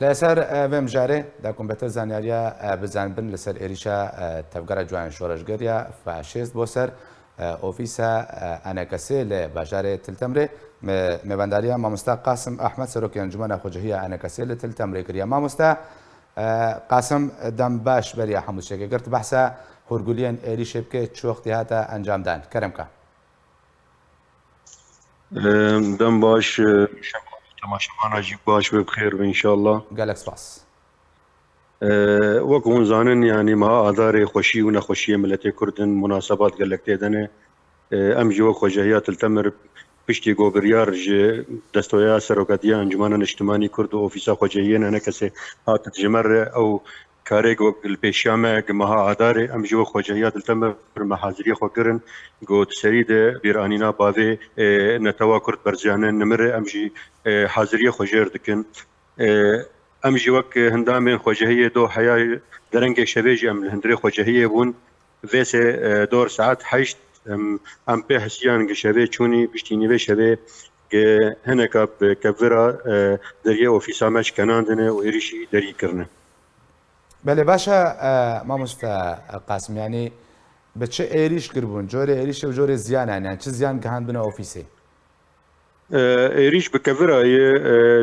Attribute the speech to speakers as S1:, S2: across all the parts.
S1: لەسەر بێم ژارێ داکۆمپیوتەر زانیاریە بزانبن لەسەر عێریشە تەفگەرە جوان شۆڕژگەریە فاشیست بۆ سەر ئۆفیسە ئەنەکەسێ لە باژارێ تلتەمرێ مێبەنداریە مامۆستا قاسم ئەحمەد سەرۆکی ئەنجومەنە خۆجەهیە ئەنەکەسێ لە تلتەمرێ کردیا مامۆستا قاسم دەم باش بەریە هەموو شتێکە گرت بەحسە هورگولیان عێریشێ بکەیت چۆختی هاتە ئەنجامدان کەرمکە
S2: دەم باش تەماشەباناژی باش بێ بخێر بێ ئینشاءالله
S1: گەلەک سپاس
S2: وەک هون زانن یعنی مەها ئادارێ خۆشی و نەخۆشیە ملەتێ کوردن مناسەبات گەلک تێدەنێ ئەم جی وەک خۆجەهیە تلتەمر پشتی گۆبریار ji دەستۆیا سەرۆکەتیە ئەنجومانە نیشتیمانی کورد و ئۆفیسا خۆجەهیە نەکەسێ هاتت ji me re ew karêk wek li pêşiya me meha adarê em ji wek xwecehiya diltemir mehaziriye xwe kirin got serî de bêranîna bavê netewa Kurd berziyanin nimire em jî haziriye xwe jêr dikin em jî wek hindamên xwecehiyê do heya derengê şevê jî em li hindirê xwecehiyê bûn vêsê dor saet heşt em pê hesiyan gi şevê çûnî piştî nîvê şevê hineka kevvira deriyê ofîsa me ji kenandine û êrişî derî kirine.
S1: بەێ باشە مامۆستا قاسمیانی بە چه عێریش کردبوون جۆرە عێریشە و جۆرە زیانیان چ زیان گەهاند بنە ئۆفیسێ
S2: عێریش بکەڤرایە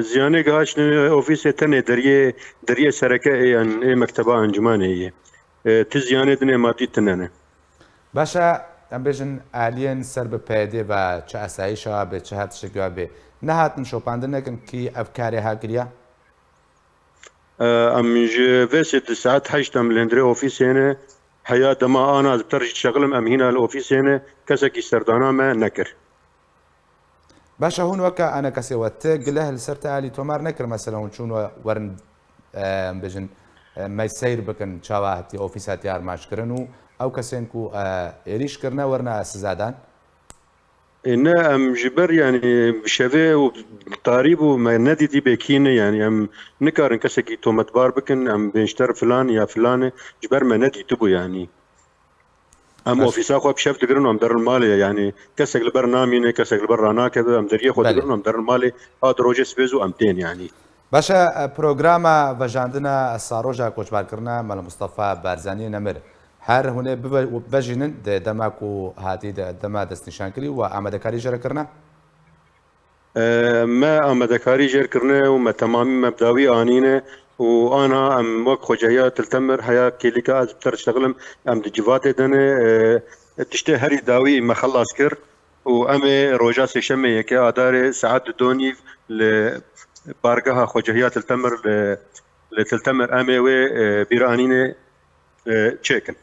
S2: زیانێک هاچنە ئۆفیسێ تەنێ دەریە سەرەکە یان مەکتەبە ئەنجومانەیە ت زیانێ دنێ مادی تنەنە
S1: باشە ئەم بێژن ئالیەن سەر بە پێدێ بە چه ئاساییشەوە بێ چه هات شێکوا بێ نەهاتن شۆپاندن نەکەن کی ئەفکارێ هاگریا
S2: ئەم vêsê di saet heşt em li hindirê ofîsêne heya dema ana zibter jî şexilim em hîna li ofîsêne kesekî serdana me nekir.
S1: باشە هون وەکە ئەنەکەسێەوە تێگلە لەسەر عالی تۆمار نەکرد مەسەلەون چوونوە وەرن بژن مەی سیر بکەن چاواهاتی ئۆفیساتی ئارماشکردن و ئەو کەسێن و عێریشکردنە وەرنە سزادان
S2: نه ام جبر yani şevê û tarîb û me nedîdî bêkîne yani em nikarin kesekî tometbar bikin em bêjter filan ya filanê ji ber me nedîtibû yani em ofîsa xwe pişev digirin em derin malê yani kesek li ber namîne kesek li ber ranakeve em deriyê xwe digirin em derin malê hat rojê spêz û em tên yani
S1: باشە پرۆگرامە بەژاندنە ساڕۆژە کۆچبارکردە مەلە مستەفا بارزانانی نەمر هەر هوێ بەژینن دەماک و هاتی دەما دەستنیشانکردی و ئامادەکاری ژێرەکردە
S2: me amedekari jêrkirine û me temamî mebdawî anîne û ana em wek xwecehiya Tiltemir heya kêlîka ez bi te şexilim em di civatê dene tiştê herî dawî me xelas kir û em ê roja sêşemê yekê adarê saet du donîv li bargeha xwecehiya Tiltemir li Tiltemir em ê wê bîranînê çêkin.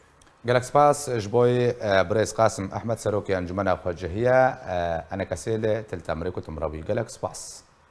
S1: گەلەک سپاس ji بۆی برێز قاسم ئەحمەد سەرۆکی ئەنجومەنە خۆجەهیە ئەنەکەسێ لێ تلتەمرێ کوتمڕەوی گەلەک سپاس.